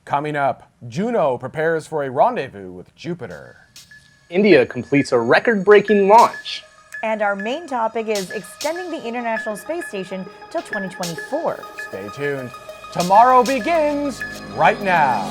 Coming up, Juno prepares for a rendezvous with Jupiter. India completes a record-breaking launch. And our main topic is extending the International Space Station till 2024. Stay tuned. Tomorrow begins right now.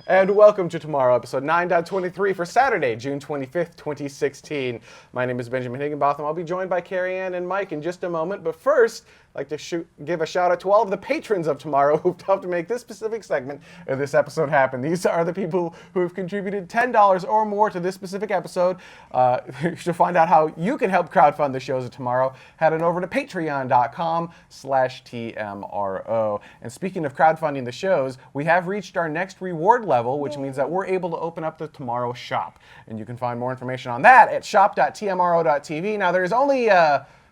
And welcome to Tomorrow, episode 9.23 for Saturday, June 25th, 2016. My name is Benjamin Higginbotham. I'll be joined by Carrie Ann and Mike in just a moment. But first, I'd like to give a shout out to all of the patrons of Tomorrow who've helped to make this specific segment of this episode happen. These are the people who have contributed $10 or more to this specific episode. To find out how you can help crowdfund the shows of Tomorrow, head on over to patreon.com/TMRO. And speaking of crowdfunding the shows, we have reached our next reward level, which means that we're able to open up the Tomorrow shop. And you can find more information on that at shop.tmro.tv. Now, there's only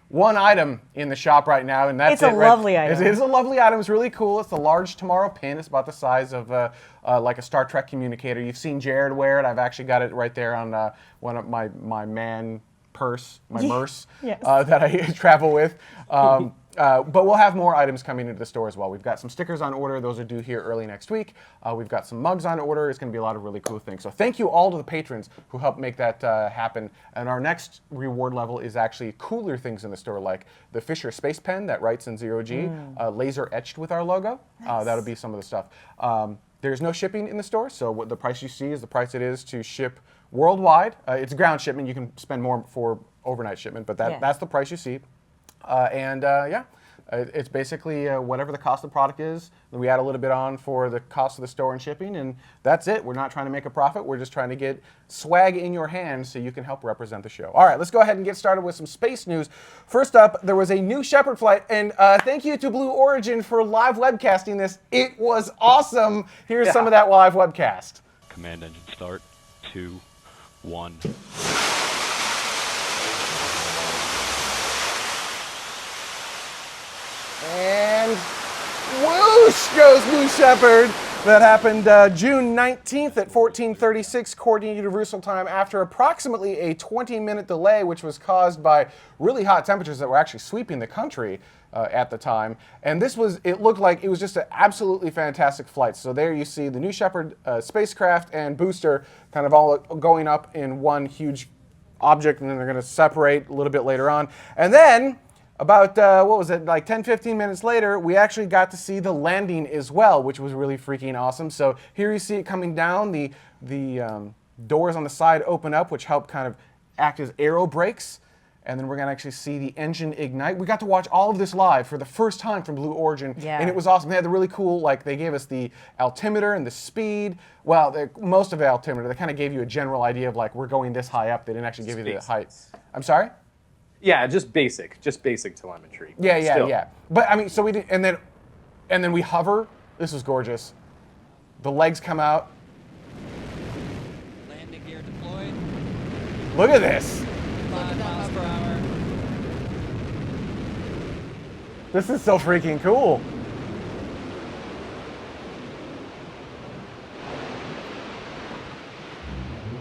one item in the shop right now, and that's It's a lovely item. It is a lovely item. It's really cool. It's the large Tomorrow pin. It's about the size of like a Star Trek communicator. You've seen Jared wear it. I've actually got it right there on one of my man purse, my MERS, Yes. that I travel with. But we'll have more items coming into the store as well. We've got some stickers on order. Those are due here early next week. We've got some mugs on order. It's going to be a lot of really cool things. So thank you all to the patrons who helped make that happen. And our next reward level is actually cooler things in the store, like the Fisher Space Pen that writes in zero-G, laser etched with our logo. Nice. That'll be some of the stuff. There's no shipping in the store, so what the price you see is the price it is to ship worldwide. It's ground shipment. You can spend more for overnight shipment, but that's the price you see. It's basically whatever the cost of the product is. Then we add a little bit on for the cost of the store and shipping, and that's it. We're not trying to make a profit. We're just trying to get swag in your hands so you can help represent the show. All right, let's go ahead and get started with some space news. First up, there was a new Shepard flight, and thank you to Blue Origin for live webcasting this. It was awesome. Here's some of that live webcast. Command engine start. 2, 1. And whoosh goes New Shepard. That happened June 19th at 14:36 Coordinated Universal Time after approximately a 20-minute delay, which was caused by really hot temperatures that were actually sweeping the country at the time. And it looked like it was just an absolutely fantastic flight. So there you see the New Shepard spacecraft and booster kind of all going up in one huge object, and then they're going to separate a little bit later on. And then about, like 10, 15 minutes later, we actually got to see the landing as well, which was really freaking awesome. So here you see it coming down. The doors on the side open up, which help kind of act as aero brakes. And then we're going to actually see the engine ignite. We got to watch all of this live for the first time from Blue Origin. Yeah. And it was awesome. They had the really cool, they gave us the altimeter and the speed. Well, most of the altimeter, they kind of gave you a general idea of, we're going this high up. They didn't actually give you the height. I'm sorry? Yeah, just basic telemetry. Yeah. But I mean, so we did, and then we hover. This is gorgeous. The legs come out. Landing gear deployed. Look at this. 5 miles per hour. This is so freaking cool.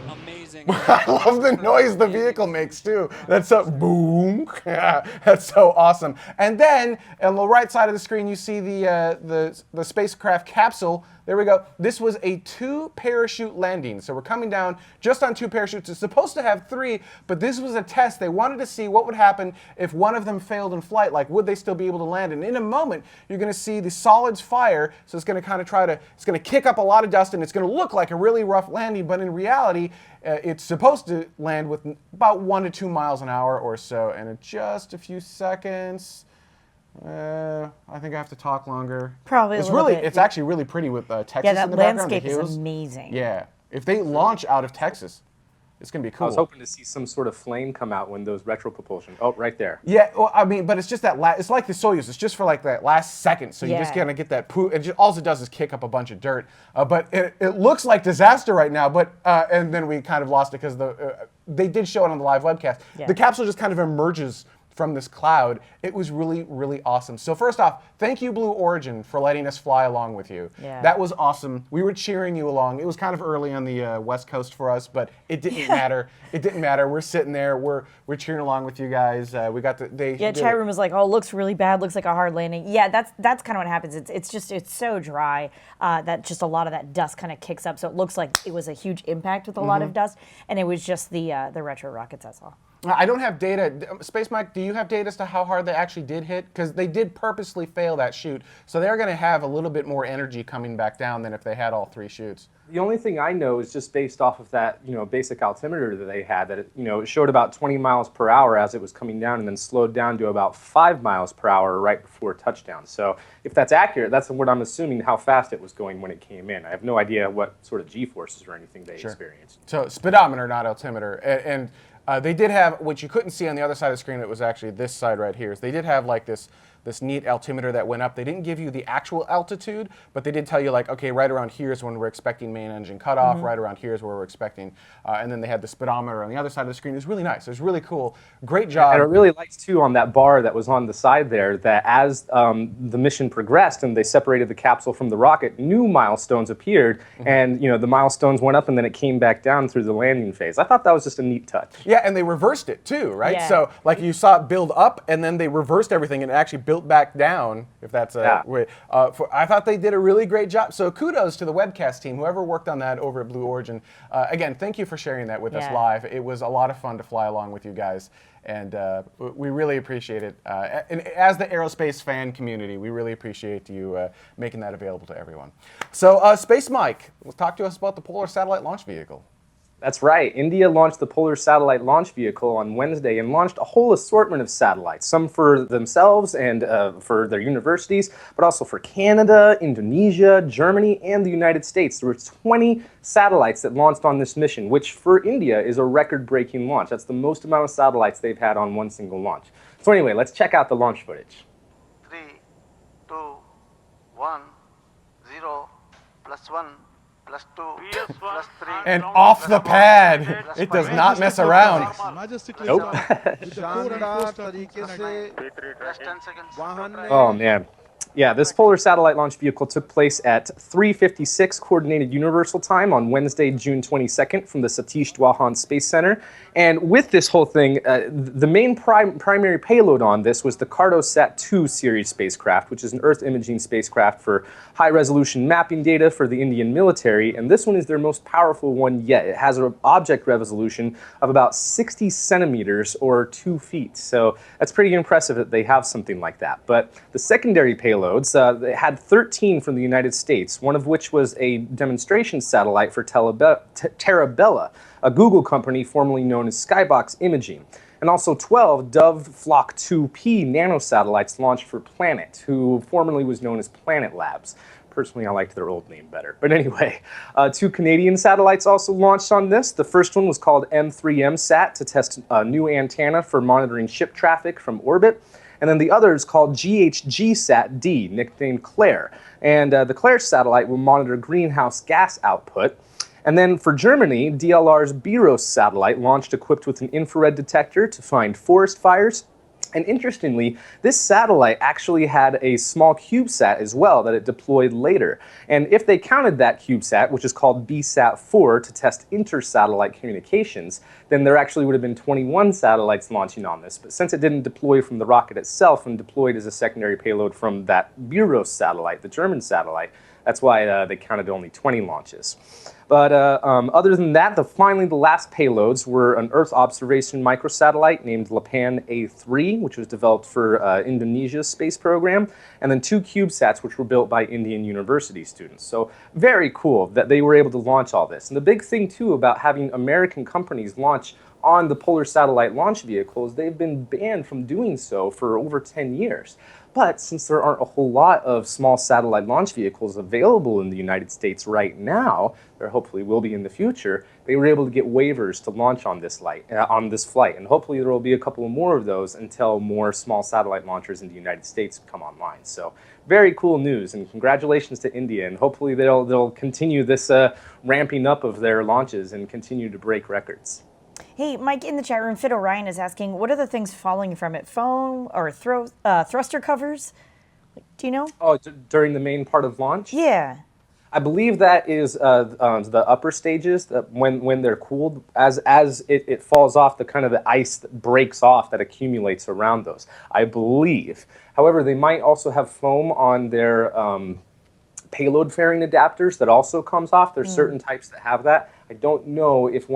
Amazing. I love the noise the vehicle makes too. That's so boom. Yeah, that's so awesome. And then on the right side of the screen, you see the spacecraft capsule. There we go. This was a 2-parachute landing. So we're coming down just on 2 parachutes. It's supposed to have 3, but this was a test. They wanted to see what would happen if one of them failed in flight. Would they still be able to land? And in a moment, you're going to see the solids fire. So it's going to kind of it's going to kick up a lot of dust, and it's going to look like a really rough landing. But in reality, it's supposed to land with about 1 to 2 miles an hour or so. And in just a few seconds, I think I have to talk longer. Probably a little bit. It's actually really pretty with Texas Yeah, that in the background. landscape the is hills. amazing. Yeah. If they launch out of Texas, it's going to be cool. I was hoping to see some sort of flame come out when those retropropulsion. Oh, right there. Yeah, well, I mean, but it's just that it's like the Soyuz. It's just for that last second. So you just kind of get that poo. All it does is kick up a bunch of dirt. But it looks like disaster right now. But and then we kind of lost it because they did show it on the live webcast. Yeah. The capsule just kind of emerges from this cloud. It was really, really awesome. So first off, thank you, Blue Origin, for letting us fly along with you. Yeah. That was awesome. We were cheering you along. It was kind of early on the West Coast for us, but it didn't matter. It didn't matter. We're sitting there. We're cheering along with you guys. We got the Chat room was like, oh, it looks really bad. Looks like a hard landing. Yeah, that's kind of what happens. It's so dry that just a lot of that dust kind of kicks up. So it looks like it was a huge impact with a lot of dust, and it was just the retro rockets I saw. I don't have data. Space Mike, do you have data as to how hard they actually did hit? Because they did purposely fail that shoot, so they're going to have a little bit more energy coming back down than if they had all 3 shoots. The only thing I know is just based off of that, basic altimeter that they had, that it showed about 20 miles per hour as it was coming down, and then slowed down to about 5 miles per hour right before touchdown. So if that's accurate, that's what I'm assuming how fast it was going when it came in. I have no idea what sort of G-forces or anything they experienced. So speedometer, not altimeter, and they did have, what you couldn't see on the other side of the screen, it was actually this side right here, is they did have like this neat altimeter that went up. They didn't give you the actual altitude, but they did tell you, like, okay, right around here is when we're expecting main engine cutoff, right around here is where we're expecting, and then they had the speedometer on the other side of the screen. It was really nice. It was really cool. Great job. And I really liked, too, on that bar that was on the side there, that as the mission progressed and they separated the capsule from the rocket, new milestones appeared, and the milestones went up and then it came back down through the landing phase. I thought that was just a neat touch. Yeah, and they reversed it too, right? Yeah. So like you saw it build up, and then they reversed everything and it actually built back down, if that's a way. I thought they did a really great job. So kudos to the webcast team, whoever worked on that over at Blue Origin. Again, thank you for sharing that with us live. It was a lot of fun to fly along with you guys, and we really appreciate it. And as the aerospace fan community, we really appreciate you making that available to everyone. So Space Mike, talk to us about the Polar Satellite Launch Vehicle. That's right. India launched the Polar Satellite Launch Vehicle on Wednesday and launched a whole assortment of satellites, some for themselves and for their universities, but also for Canada, Indonesia, Germany, and the United States. There were 20 satellites that launched on this mission, which for India is a record-breaking launch. That's the most amount of satellites they've had on one single launch. So anyway, let's check out the launch footage. 3, 2, 1, 0, +1, +2, +3. And off the pad. It does not mess around. Nope. शानदार तरीके से +10 seconds. वाहन ने Oh, man. Yeah, this Polar Satellite Launch Vehicle took place at 3:56 Coordinated Universal Time on Wednesday, June 22nd from the Satish Dhawan Space Center. And with this whole thing, the main primary payload on this was the Cartosat-2 series spacecraft, which is an Earth imaging spacecraft for high-resolution mapping data for the Indian military. And this one is their most powerful one yet. It has an object resolution of about 60 centimeters or 2 feet. So that's pretty impressive that they have something like that. But the secondary payloads, they had 13 from the United States, one of which was a demonstration satellite for Terabella, a Google company formerly known as Skybox Imaging, and also 12 Dove Flock 2P nanosatellites launched for Planet, who formerly was known as Planet Labs. Personally, I liked their old name better. But anyway, 2 Canadian satellites also launched on this. The first one was called M3MSat to test a new antenna for monitoring ship traffic from orbit. And then the other is called GHGSat-D, nicknamed Claire. And the Claire satellite will monitor greenhouse gas output. And then for Germany, DLR's Biros satellite launched equipped with an infrared detector to find forest fires. And interestingly, this satellite actually had a small CubeSat as well that it deployed later. And if they counted that CubeSat, which is called BSat-4, to test inter-satellite communications, then there actually would have been 21 satellites launching on this. But since it didn't deploy from the rocket itself and deployed as a secondary payload from that Biros satellite, the German satellite, that's why they counted only 20 launches. But other than that, finally the last payloads were an Earth observation microsatellite named Lapan A3, which was developed for Indonesia's space program, and then 2 CubeSats, which were built by Indian university students. So very cool that they were able to launch all this. And the big thing, too, about having American companies launch on the Polar Satellite Launch Vehicle is they've been banned from doing so for over 10 years. But since there aren't a whole lot of small satellite launch vehicles available in the United States right now, there hopefully will be in the future, they were able to get waivers to launch on this flight. And hopefully there will be a couple more of those until more small satellite launchers in the United States come online. So very cool news, and congratulations to India. And hopefully they'll continue this ramping up of their launches and continue to break records. Hey, Mike, in the chat room, Fiddle Ryan is asking, what are the things falling from it? Foam or thruster covers? Do you know? Oh, during the main part of launch? Yeah. I believe that is the upper stages that when they're cooled, as it falls off, the kind of the ice that breaks off that accumulates around those. I believe. However, they might also have foam on their payload fairing adapters that also comes off. There's certain types that have that. I don't know if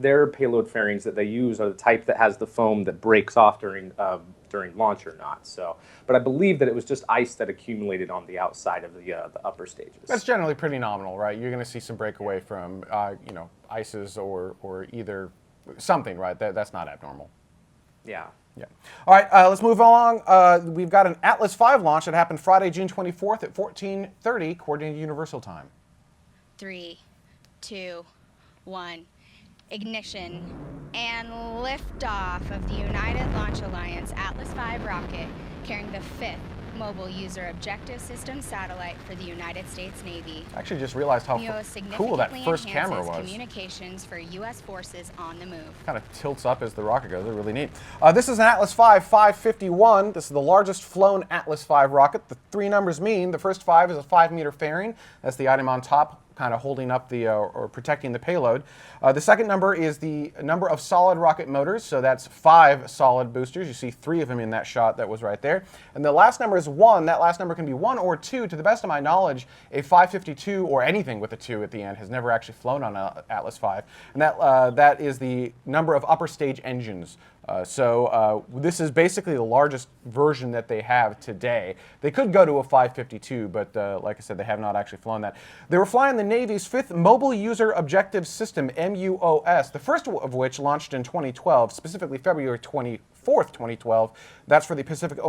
their payload fairings that they use are the type that has the foam that breaks off during launch or not. So, but I believe that it was just ice that accumulated on the outside of the upper stages. That's generally pretty nominal, right? You're going to see some breakaway from ices or either something, right? That's not abnormal. Yeah. Yeah. All right, let's move along. We've got an Atlas V launch that happened Friday, June 24th at 14:30 Coordinated Universal Time. 3, 2, 1. Ignition and liftoff of the United Launch Alliance Atlas V rocket carrying the 5th Mobile User Objective System satellite for the United States Navy. I actually just realized how cool that first camera was. Communications for U.S. forces on the move. Kind of tilts up as the rocket goes. They're really neat. This is an Atlas V 551. This is the largest flown Atlas V rocket. The three numbers mean the first 5 is a 5-meter fairing. That's the item on top, kind of holding up the or protecting the payload. The second number is the number of solid rocket motors, so that's 5 solid boosters. You see 3 of them in that shot that was right there. And the last number is 1. That last number can be 1 or 2. To the best of my knowledge, a 552 or anything with a 2 at the end has never actually flown on an Atlas V. And that is the number of upper stage engines. So this is basically the largest version that they have today. They could go to a 552, but like I said, they have not actually flown that. They were flying the Navy's 5th Mobile User Objective System, MUOS, the first of which launched in 2012, specifically February 24th, 2012. That's for the Pacific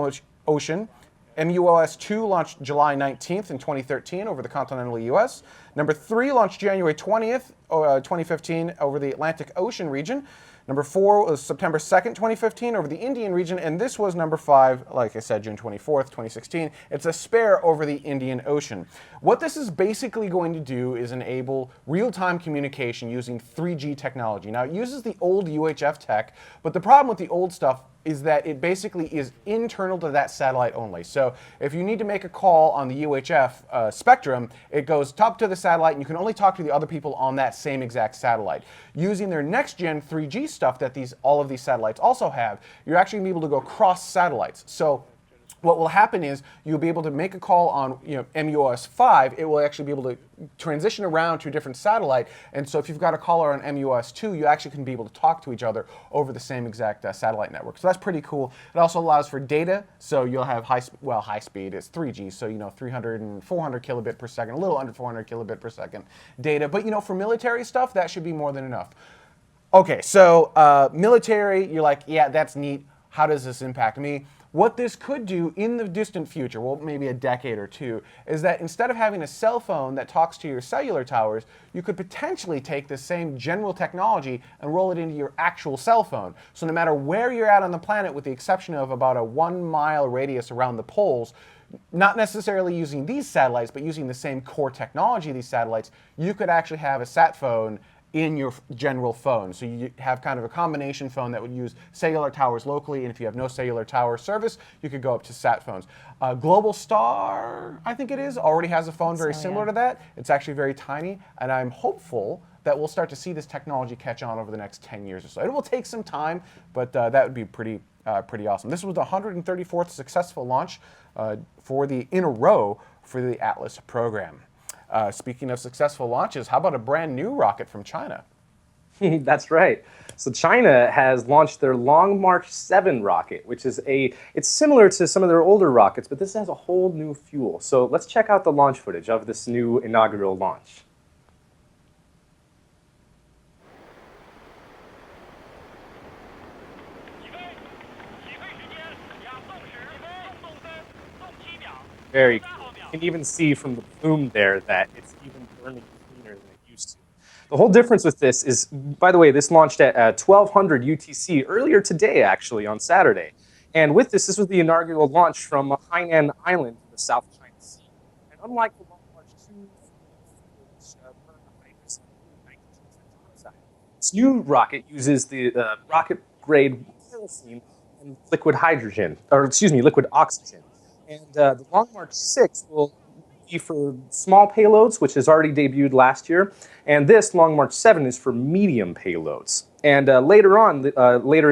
Ocean. MUOS-2 launched July 19th in 2013 over the continental U.S. Number 3 launched January 20th, 2015 over the Atlantic Ocean region. Number 4 was September 2nd, 2015 over the Indian region, and this was number 5, like I said, June 24th, 2016. It's a spare over the Indian Ocean. What this is basically going to do is enable real-time communication using 3G technology. Now, it uses the old UHF tech, but the problem with the old stuff is that it basically is internal to that satellite only. So if you need to make a call on the UHF spectrum, it goes top to the satellite and you can only talk to the other people on that same exact satellite. Using their next-gen 3G stuff that all of these satellites also have, you're actually going to be able to go cross satellites. So what will happen is you'll be able to make a call on MUOS-5. It will actually be able to transition around to a different satellite. And so if you've got a caller on MUOS-2, you actually can be able to talk to each other over the same exact satellite network. So that's pretty cool. It also allows for data. So you'll have high speed. It's 3G. So 300 and 400 kilobit per second, a little under 400 kilobit per second data. But for military stuff, that should be more than enough. Okay, so military, you're like, yeah, that's neat. How does this impact me? What this could do in the distant future, well, maybe a decade or two, is that instead of having a cell phone that talks to your cellular towers, you could potentially take the same general technology and roll it into your actual cell phone. So no matter where you're at on the planet, with the exception of about a 1-mile radius around the poles, not necessarily using these satellites, but using the same core technology of these satellites, you could actually have a sat phone in your general phone. So you have kind of a combination phone that would use cellular towers locally, and if you have no cellular tower service, you could go up to sat phones. Global Star, I think it is, already has a phone very similar to that. It's actually very tiny, and I'm hopeful that we'll start to see this technology catch on over the next 10 years or so. It will take some time, but that would be pretty awesome. This was the 134th successful launch in a row for the Atlas program. Speaking of successful launches, how about a brand new rocket from China? That's right. So China has launched their Long March 7 rocket, which is it's similar to some of their older rockets, but this has a whole new fuel. So let's check out the launch footage of this new inaugural launch. Very cool. You can even see from the plume there that it's even burning cleaner than it used to. The whole difference with this is, by the way, this launched at 1200 UTC earlier today, actually, on Saturday. And with this was the inaugural launch from Hainan Island in the South China Sea. And unlike the Long March 2, which burned a high percent nitrogen oxide, This new rocket uses the rocket-grade kerosene and liquid oxygen. And the Long March 6 will be for small payloads, which has already debuted last year, and this Long March 7 is for medium payloads. And later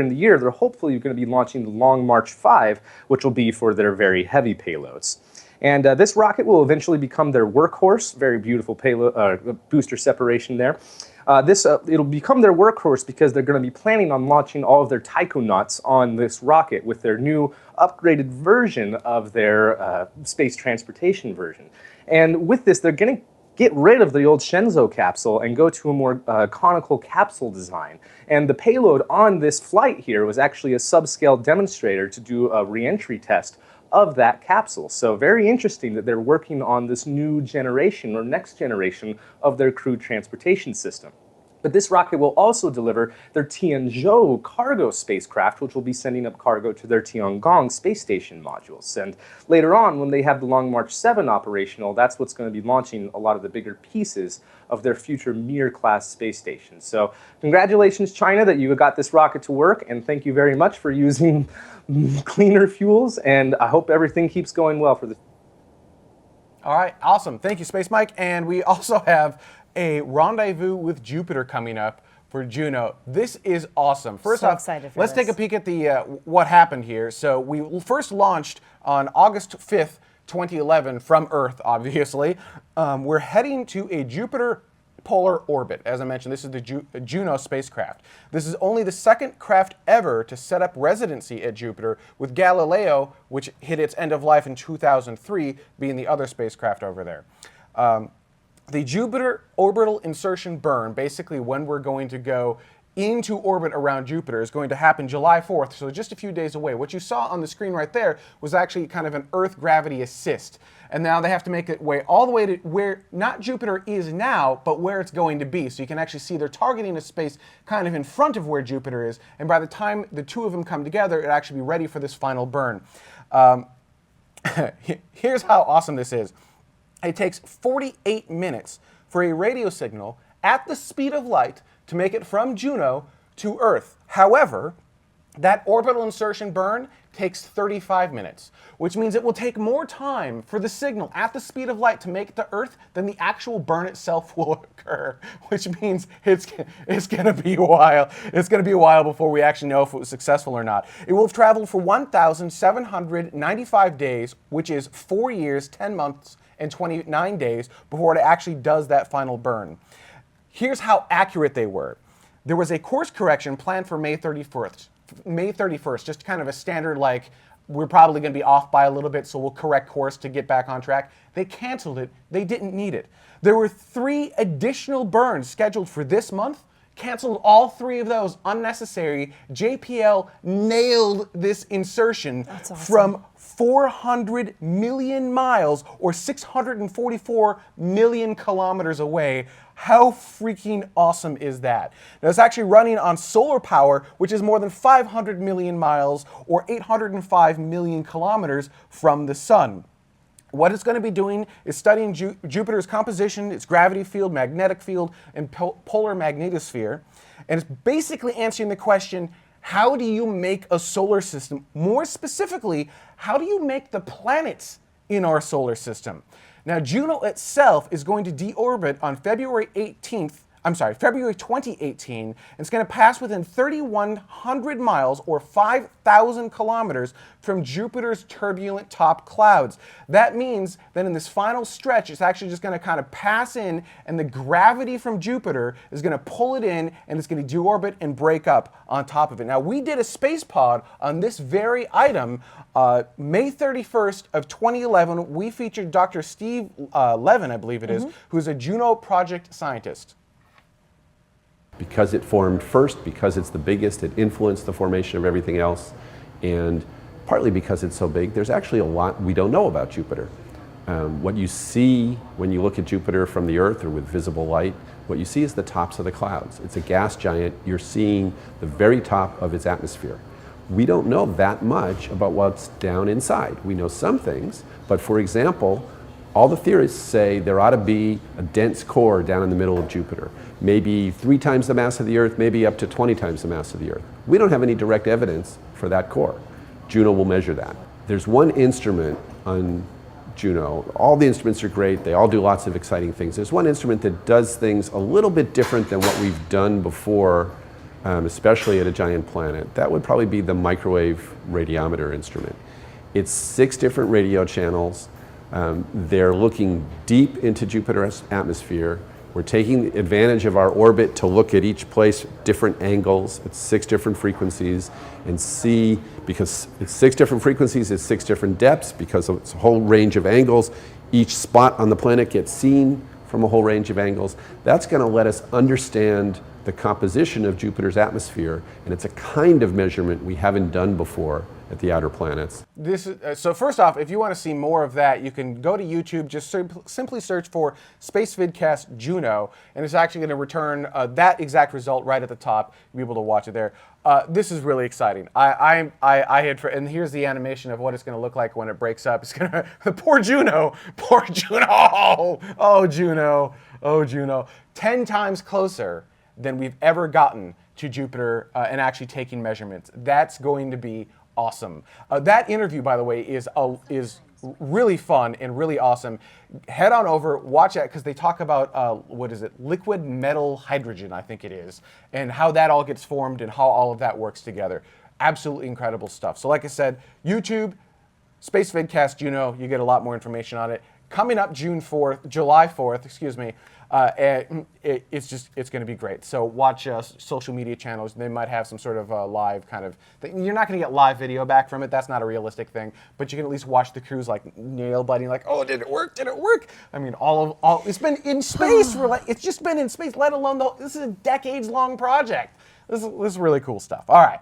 in the year, they're hopefully going to be launching the Long March 5, which will be for their very heavy payloads. And this rocket will eventually become their workhorse. Very beautiful payload booster separation there. It'll become their workhorse because they're going to be planning on launching all of their taikonauts on this rocket with their new upgraded version of their space transportation version. And with this, they're going to get rid of the old Shenzhou capsule and go to a more conical capsule design. And the payload on this flight here was actually a subscale demonstrator to do a re-entry test of that capsule. So very interesting that they're working on this new generation or next generation of their crew transportation system. But this rocket will also deliver their Tianzhou cargo spacecraft, which will be sending up cargo to their Tiangong space station modules. And later on, when they have the Long March 7 operational, that's what's going to be launching a lot of the bigger pieces of their future Mir-class space station. So congratulations, China, that you got this rocket to work, and thank you very much for using cleaner fuels, and I hope everything keeps going well for the... All right, awesome. Thank you, Space Mike. And we also have a rendezvous with Jupiter coming up for Juno. This is awesome. First So off, excited for let's this. take a peek at the what happened here. So we first launched on August 5th, 2011 from Earth, obviously. We're heading to a Jupiter polar orbit. As I mentioned, this is the Juno spacecraft. This is only the second craft ever to set up residency at Jupiter, with Galileo, which hit its end of life in 2003, being the other spacecraft over there. The Jupiter orbital insertion burn, basically when we're going to go into orbit around Jupiter, is going to happen July 4th, so just a few days away. What you saw on the screen right there was actually kind of an Earth gravity assist. And now they have to make it way all the way to where not Jupiter is now, but where it's going to be. So you can actually see they're targeting a space kind of in front of where Jupiter is. And by the time the two of them come together, it'll actually be ready for this final burn. Here's how awesome this is. It takes 48 minutes for a radio signal at the speed of light to make it from Juno to Earth. However, that orbital insertion burn takes 35 minutes, which means it will take more time for the signal at the speed of light to make it to Earth than the actual burn itself will occur, which means it's going to be a while. It's going to be a while before we actually know if it was successful or not. It will have traveled for 1,795 days, which is 4 years, 10 months, and 29 days before it actually does that final burn. Here's how accurate they were. There was a course correction planned for May 31st, just kind of a standard, like, we're probably going to be off by a little bit, so we'll correct course to get back on track. They canceled it. They didn't need it. There were 3 additional burns scheduled for this month. Canceled all 3 of those, unnecessary. JPL nailed this insertion. That's awesome. From 400 million miles, or 644 million kilometers away. How freaking awesome is that? Now, it's actually running on solar power, which is more than 500 million miles, or 805 million kilometers from the sun. What it's going to be doing is studying Jupiter's composition, its gravity field, magnetic field, and polar magnetosphere. And it's basically answering the question, how do you make a solar system? More specifically, how do you make the planets in our solar system? Now, Juno itself is going to deorbit on February 2018, and it's going to pass within 3,100 miles, or 5,000 kilometers, from Jupiter's turbulent top clouds. That means that in this final stretch, it's actually just going to kind of pass in, and the gravity from Jupiter is going to pull it in, and it's going to deorbit and break up on top of it. Now, we did a space pod on this very item May 31st of 2011. We featured Dr. Steve Levin, I believe it is, who's a Juno project scientist. Because it formed first, because it's the biggest, it influenced the formation of everything else, and partly because it's so big, there's actually a lot we don't know about Jupiter. What you see when you look at Jupiter from the Earth or with visible light, what you see is the tops of the clouds. It's a gas giant. You're seeing the very top of its atmosphere. We don't know that much about what's down inside. We know some things, but for example, All the theorists say there ought to be a dense core down in the middle of Jupiter, maybe 3 times the mass of the Earth, maybe up to 20 times the mass of the Earth. We don't have any direct evidence for that core. Juno will measure that. There's one instrument on Juno. All the instruments are great. They all do lots of exciting things. There's one instrument that does things a little bit different than what we've done before, especially at a giant planet. That would probably be the microwave radiometer instrument. It's 6 different radio channels. They're looking deep into Jupiter's atmosphere. We're taking advantage of our orbit to look at each place, different angles, at 6 different frequencies, and see, because it's 6 different frequencies, it's 6 different depths, because it's a whole range of angles. Each spot on the planet gets seen from a whole range of angles. That's going to let us understand the composition of Jupiter's atmosphere, and it's a kind of measurement we haven't done before at the outer planets. This is, so first off, if you want to see more of that, you can go to YouTube, just simply search for Space Vidcast Juno, and it's actually going to return that exact result right at the top. You'll be able to watch it there. This is really exciting. I had, and here's the animation of what it's going to look like when it breaks up. It's going to, poor Juno, oh Juno, oh Juno, 10 times closer than we've ever gotten to Jupiter and actually taking measurements. That's going to be awesome. That interview, by the way, is really fun and really awesome. Head on over, watch that, because they talk about, what is it, liquid metal hydrogen, I think it is, and how that all gets formed and how all of that works together. Absolutely incredible stuff. So like I said, YouTube, Space Vidcast Juno, you get a lot more information on it. Coming up July 4th, excuse me, it's going to be great. So watch social media channels. They might have some sort of live kind of thing. You're not going to get live video back from it. That's not a realistic thing. But you can at least watch the crews like nail biting, like, oh, did it work? Did it work? I mean, it's been in space for it's just been in space. Let alone this is a decades-long project. This is really cool stuff. All right,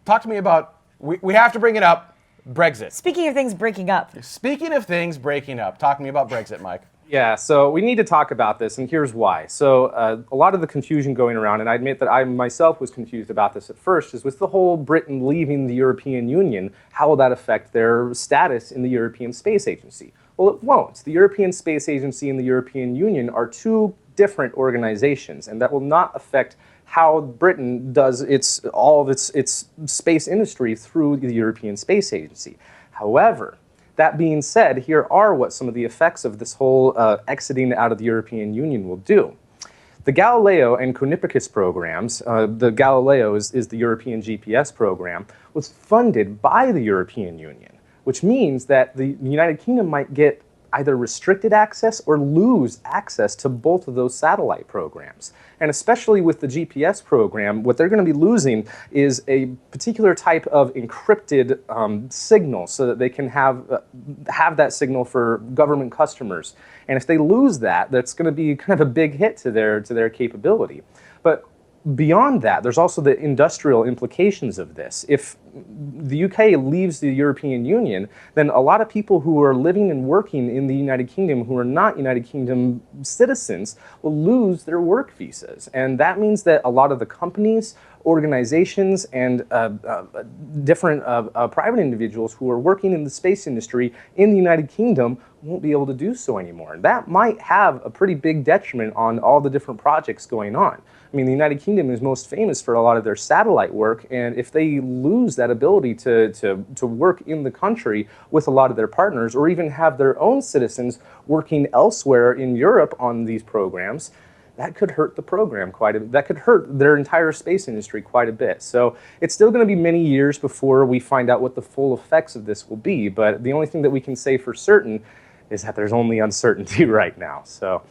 talk to me about. We have to bring it up. Brexit. Speaking of things breaking up. Speaking of things breaking up, talk to me about Brexit, Mike. Yeah, so we need to talk about this, and here's why. So a lot of the confusion going around, and I admit that I myself was confused about this at first, is with the whole Britain leaving the European Union, how will that affect their status in the European Space Agency? Well, it won't. The European Space Agency and the European Union are 2 different organizations, and that will not affect how Britain does all of its space industry through the European Space Agency. However, that being said, here are what some of the effects of this whole exiting out of the European Union will do. The Galileo and Copernicus programs, the Galileo is the European GPS program, was funded by the European Union, which means that the United Kingdom might get either restricted access or lose access to both of those satellite programs. And especially with the GPS program, what they're going to be losing is a particular type of encrypted signal so that they can have that signal for government customers. And if they lose that, that's going to be kind of a big hit to their capability. But beyond that, there's also the industrial implications of this. If the UK leaves the European Union, then a lot of people who are living and working in the United Kingdom who are not United Kingdom citizens will lose their work visas. And that means that a lot of the companies, organizations, and different private individuals who are working in the space industry in the United Kingdom won't be able to do so anymore. And that might have a pretty big detriment on all the different projects going on. I mean, the United Kingdom is most famous for a lot of their satellite work, and if they lose that ability to work in the country with a lot of their partners, or even have their own citizens working elsewhere in Europe on these programs, that could hurt the program quite a bit. That could hurt their entire space industry quite a bit. So it's still going to be many years before we find out what the full effects of this will be, but the only thing that we can say for certain is that there's only uncertainty right now. So,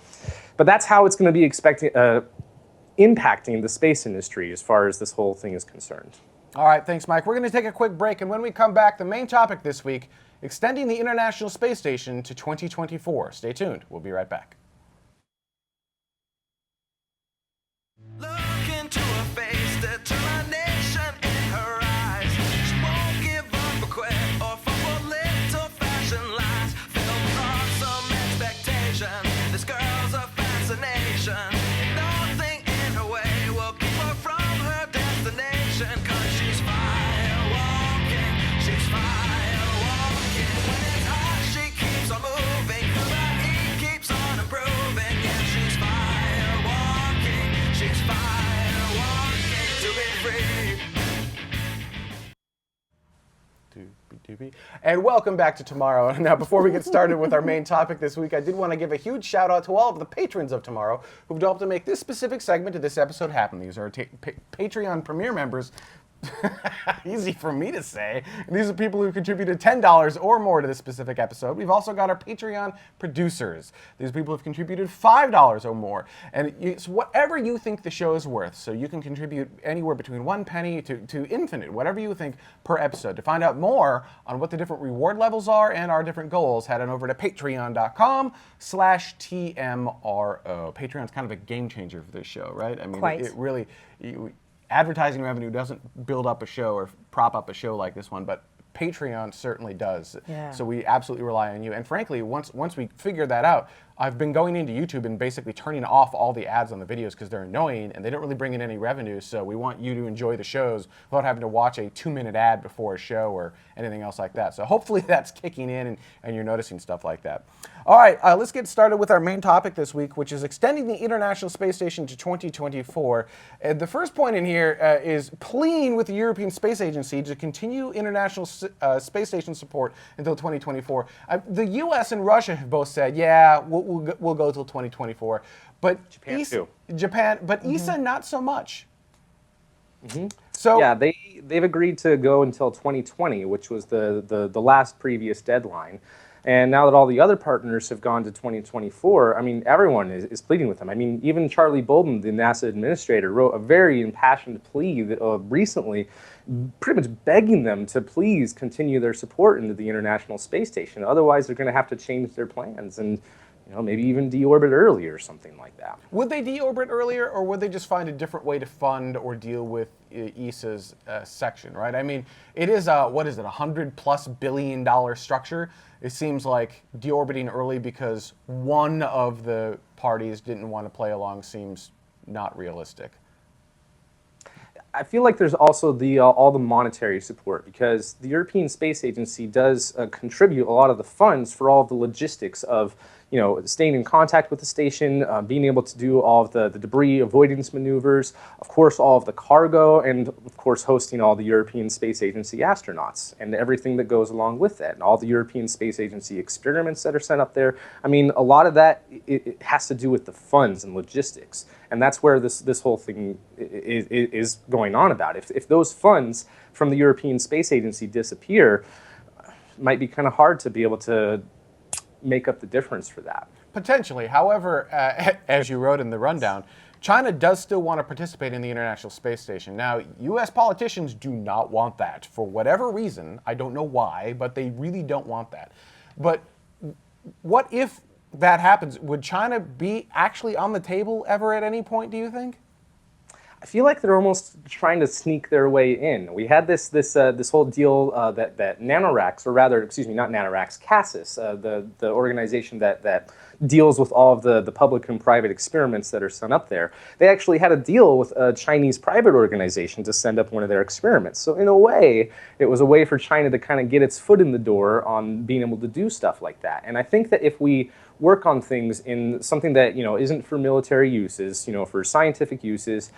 but that's how it's going to be impacting the space industry as far as this whole thing is concerned. All right, thanks, Mike. We're going to take a quick break, and when we come back, the main topic this week, extending the International Space Station to 2024. Stay tuned. We'll be right back. Look into her face, determination in her eyes. She won't give up or quit or fall for little fashion lies. Filled on some expectation, this girl's a fascination. Nothing in her way will keep her from her destination. 'Cause she's fire walking, she's fire walking. When it's hot, she keeps on moving through the And welcome back to Tomorrow. Now, before we get started with our main topic this week, I did want to give a huge shout out to all of the patrons of Tomorrow who've helped to make this specific segment of this episode happen. These are Patreon Premier members. Easy for me to say. And these are people who contributed $10 or more to this specific episode. We've also got our Patreon producers. These people have contributed $5 or more. And it's whatever you think the show is worth. So you can contribute anywhere between 1 penny to infinite, whatever you think per episode. To find out more on what the different reward levels are and our different goals, head on over to patreon.com/TMRO. Patreon's kind of a game changer for this show, right? I mean, Quite. it really... Advertising revenue doesn't build up a show or prop up a show like this one, but Patreon certainly does. Yeah. So we absolutely rely on you. And frankly, once we figure that out, I've been going into YouTube and basically turning off all the ads on the videos because they're annoying and they don't really bring in any revenue. So we want you to enjoy the shows without having to watch a 2-minute ad before a show or anything else like that. So hopefully that's kicking in and you're noticing stuff like that. All right, let's get started with our main topic this week, which is extending the International Space Station to 2024. The first point in here is pleading with the European Space Agency to continue International Space Station support until 2024. The U.S. and Russia have both said, yeah, we'll go till 2024. But Japan too. Japan, but ESA not so much. So yeah, they've agreed to go until 2020, which was the last previous deadline. And now that all the other partners have gone to 2024, I mean, everyone is pleading with them. I mean, even Charlie Bolden, the NASA administrator, wrote a very impassioned plea recently, pretty much begging them to please continue their support into the International Space Station. Otherwise, they're going to have to change their plans and maybe even deorbit early or something like that. Would they deorbit earlier, or would they just find a different way to fund or deal with ESA's section, right? I mean, it is what is it, $100+ billion structure. It seems like deorbiting early because one of the parties didn't want to play along seems not realistic. I feel like there's also all the monetary support because the European Space Agency does contribute a lot of the funds for all of the logistics of staying in contact with the station, being able to do all of the debris avoidance maneuvers, of course all of the cargo, and of course hosting all the European Space Agency astronauts and everything that goes along with that, and all the European Space Agency experiments that are sent up there. I mean, a lot of that it has to do with the funds and logistics, and that's where this whole thing is going on about. If those funds from the European Space Agency disappear, it might be kind of hard to be able to make up the difference for that. Potentially. However, as you wrote in the rundown, China does still want to participate in the International Space Station. Now, U.S. politicians do not want that. For whatever reason, I don't know why, but they really don't want that. But what if that happens? Would China be actually on the table ever at any point, do you think? I feel like they're almost trying to sneak their way in. We had this whole deal that NanoRacks, or rather, excuse me, not NanoRacks, CASIS, the organization that deals with all of the public and private experiments that are sent up there. They actually had a deal with a Chinese private organization to send up one of their experiments. So in a way, it was a way for China to kind of get its foot in the door on being able to do stuff like that. And I think that if we work on things in something that isn't for military uses, for scientific uses,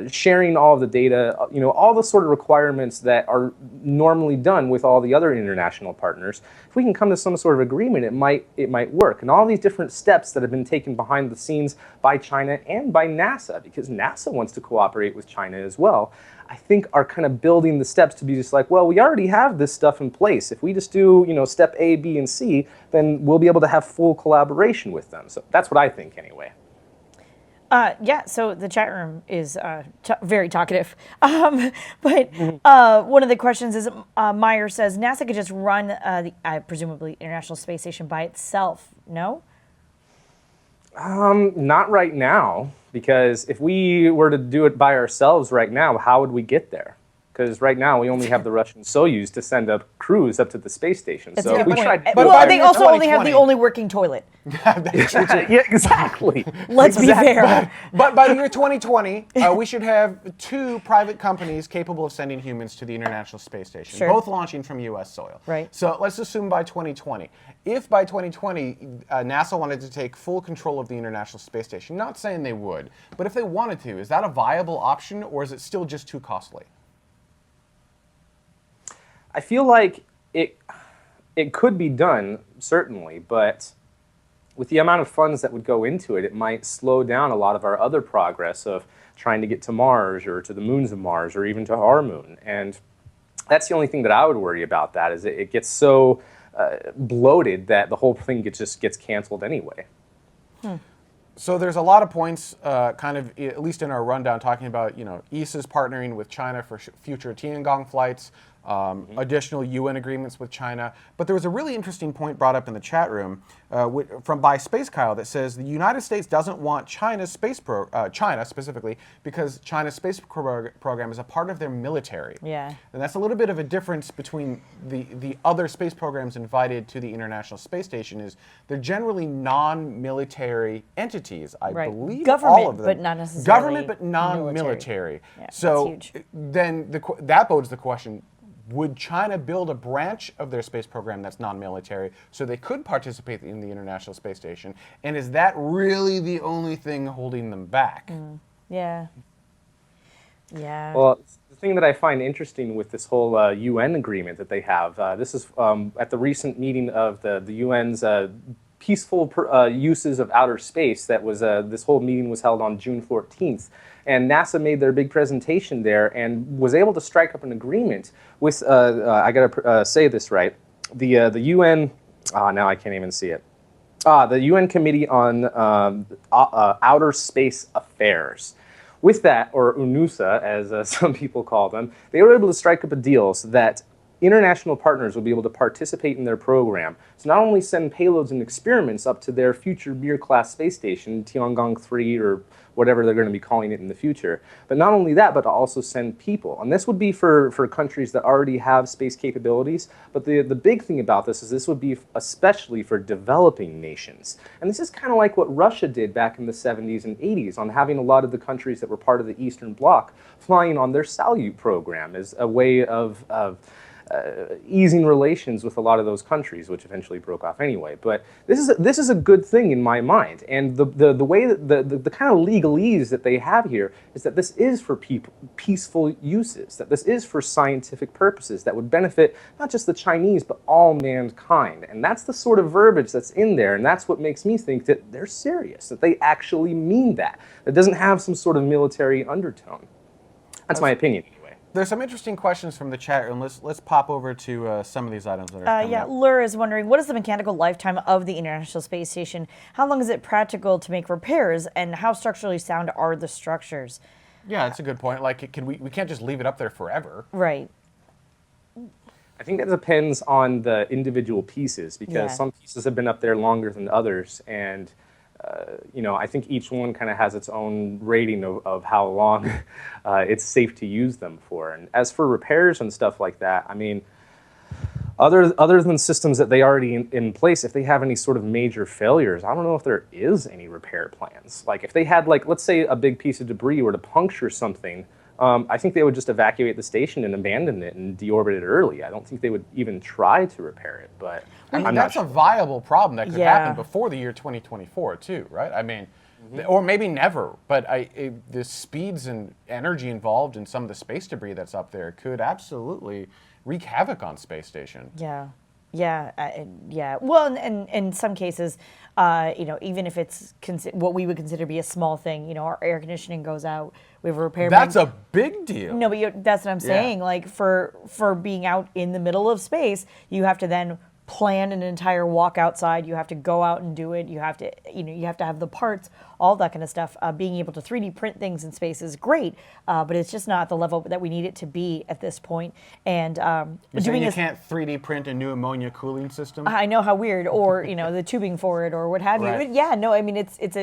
sharing all of the data, all the sort of requirements that are normally done with all the other international partners. If we can come to some sort of agreement, it might work. And all these different steps that have been taken behind the scenes by China and by NASA, because NASA wants to cooperate with China as well, I think are kind of building the steps to be just like, well, we already have this stuff in place. If we just do, step A, B, and C, then we'll be able to have full collaboration with them. So that's what I think anyway. Yeah, so the chat room is very talkative. But one of the questions is, Meyer says, NASA could just run the presumably International Space Station by itself, no? Not right now, because if we were to do it by ourselves right now, how would we get there? Because right now we only have the Russian Soyuz to send up crews up to the space station. That's so a if good we point. tried, Well, they also only have the only working toilet. yeah, exactly. Let's be fair. But by the year 2020, we should have 2 private companies capable of sending humans to the International Space Station, Sure. both launching from U.S. soil. Right. So let's assume by 2020. If by 2020 NASA wanted to take full control of the International Space Station, not saying they would, but if they wanted to, is that a viable option, or is it still just too costly? I feel like it could be done, certainly, but with the amount of funds that would go into it, it might slow down a lot of our other progress of trying to get to Mars or to the moons of Mars or even to our moon. And that's the only thing that I would worry about, that is it gets so bloated that the whole thing just gets canceled anyway. So there's a lot of points, kind of, at least in our rundown, talking about, ISS partnering with China for future Tiangong flights, additional UN agreements with China. But there was a really interesting point brought up in the chat room by Space Kyle that says the United States doesn't want China's China specifically, because China's space program is a part of their military. Yeah. And that's a little bit of a difference between the other space programs invited to the International Space Station. Is they're generally non-military entities, I believe. Government, all of them. but not necessarily government, but non-military. Yeah, so that's huge. then that bodes the question: would China build a branch of their space program that's non-military so they could participate in the International Space Station? And is that really the only thing holding them back? Yeah. Yeah. Well, the thing that I find interesting with this whole UN agreement that they have, this is at the recent meeting of the UN's peaceful uses of outer space. That was this whole meeting was held on June 14th. And NASA made their big presentation there and was able to strike up an agreement with, I gotta say this right, the UN, now I can't even see it. The UN Committee on Outer Space Affairs. With that, or UNUSA, as some people call them, they were able to strike up a deal so that international partners will be able to participate in their program to not only send payloads and experiments up to their future Mir-class space station, Tiangong 3 or whatever they're going to be calling it in the future, but not only that, but to also send people. And this would be for countries that already have space capabilities, but the big thing about this would be especially for developing nations. And this is kind of like what Russia did back in the 70s and 80s on having a lot of the countries that were part of the Eastern Bloc flying on their Salyut program as a way of easing relations with a lot of those countries, which eventually broke off anyway. But this is a good thing in my mind, and the way that the kind of legalese that they have here is that this is for peaceful uses, that this is for scientific purposes that would benefit not just the Chinese but all mankind, and that's the sort of verbiage that's in there, and that's what makes me think that they're serious, that they actually mean that. That doesn't have some sort of military undertone. That's my opinion. There's some interesting questions from the chat room. Let's pop over to some of these items that are coming up. Lur is wondering, what is the mechanical lifetime of the International Space Station? How long is it practical to make repairs, and how structurally sound are the structures? Yeah, that's a good point. Like, we can't just leave it up there forever. Right. I think that depends on the individual pieces, because some pieces have been up there longer than others, and I think each one kind of has its own rating of how long it's safe to use them for. And as for repairs and stuff like that, I mean, other than systems that they already in place, if they have any sort of major failures, I don't know if there is any repair plans. Like if they had, like, let's say a big piece of debris were to puncture something, I think they would just evacuate the station and abandon it and deorbit it early. I don't think they would even try to repair it, but that's a viable problem that could happen before the year 2024 too, right? I mean, or maybe never, but the speeds and energy involved in some of the space debris that's up there could absolutely wreak havoc on space station. Yeah. Well, and in some cases, even if it's what we would consider to be a small thing, our air conditioning goes out, we have a repair. That's a big deal. No, but that's what I'm saying. Like for being out in the middle of space, you have to then plan an entire walk outside. You have to go out and do it. You have to, you have to have the parts, all that kind of stuff. Being able to 3D print things in space is great, but it's just not at the level that we need it to be at this point. And You're saying you can't 3D print a new ammonia cooling system? I know, how weird, or the tubing for it, or what have you. Right. But yeah, no, I mean it's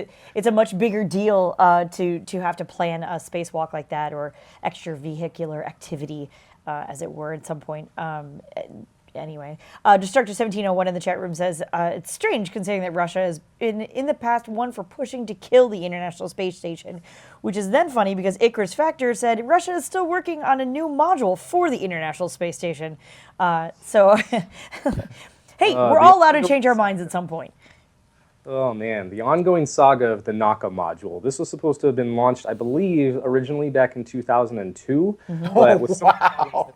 a much bigger deal to have to plan a spacewalk like that, or extra vehicular activity, as it were, at some point. Anyway, Destructor 1701 in the chat room says, it's strange considering that Russia has been in the past one for pushing to kill the International Space Station, which is then funny because Icarus Factor said Russia is still working on a new module for the International Space Station. So, hey, we're all allowed to change our minds at some point. Oh man, the ongoing saga of the Naka module. This was supposed to have been launched, I believe, originally back in 2002. But with wow.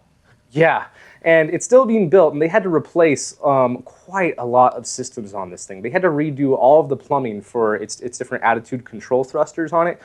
Yeah, And it's still being built, and they had to replace quite a lot of systems on this thing. They had to redo all of the plumbing for its different attitude control thrusters on it.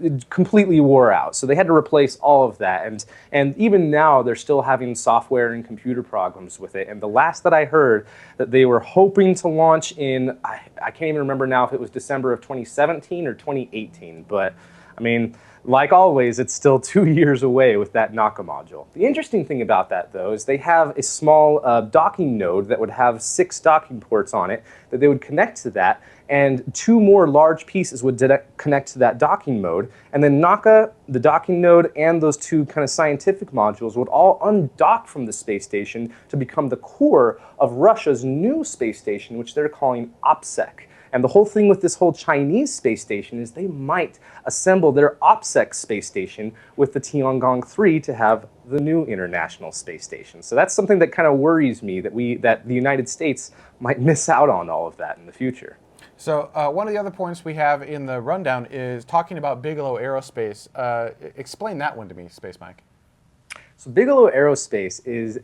It completely wore out, so they had to replace all of that. And even now, they're still having software and computer problems with it. And the last that I heard, that they were hoping to launch in, I can't even remember now if it was December of 2017 or 2018, but I mean, like always, it's still 2 years away with that Naka module. The interesting thing about that, though, is they have a small docking node that would have 6 docking ports on it that they would connect to that, and 2 more large pieces would connect to that docking mode. And then Naka, the docking node, and those 2 kind of scientific modules would all undock from the space station to become the core of Russia's new space station, which they're calling OPSEC. And the whole thing with this whole Chinese space station is they might assemble their OPSEC space station with the Tiangong 3 to have the new International Space Station. So that's something that kind of worries me, that the United States might miss out on all of that in the future. So one of the other points we have in the rundown is talking about Bigelow Aerospace. Explain that one to me, Space Mike. So Bigelow Aerospace is,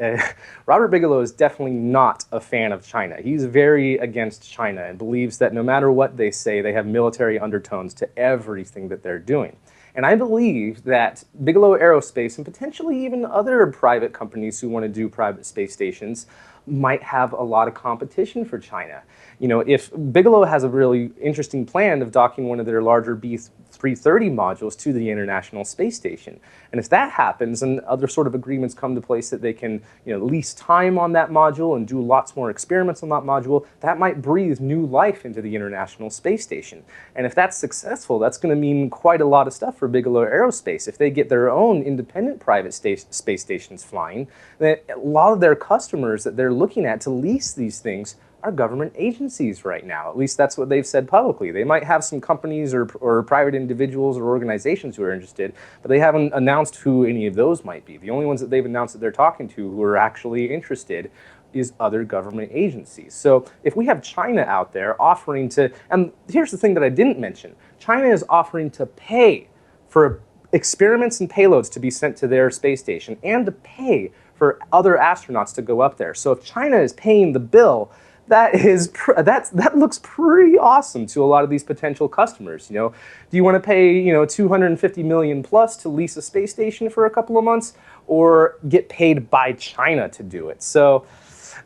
Robert Bigelow is definitely not a fan of China. He's very against China and believes that no matter what they say, they have military undertones to everything that they're doing. And I believe that Bigelow Aerospace, and potentially even other private companies who want to do private space stations, might have a lot of competition for China. You know, if Bigelow has a really interesting plan of docking one of their larger B330 modules to the International Space Station, and if that happens and other sort of agreements come to place that they can, lease time on that module and do lots more experiments on that module, that might breathe new life into the International Space Station. And if that's successful, that's going to mean quite a lot of stuff for Bigelow Aerospace. If they get their own independent private space stations flying, then a lot of their customers that they're looking at to lease these things are government agencies right now. At least that's what they've said publicly. They might have some companies or private individuals or organizations who are interested, but they haven't announced who any of those might be. The only ones that they've announced that they're talking to who are actually interested is other government agencies. So if we have China out there offering to, and here's the thing that I didn't mention, China is offering to pay for experiments and payloads to be sent to their space station and to pay for other astronauts to go up there. So if China is paying the bill, that looks pretty awesome to a lot of these potential customers. Do you want to pay $250 million plus to lease a space station for a couple of months, or get paid by China to do it? So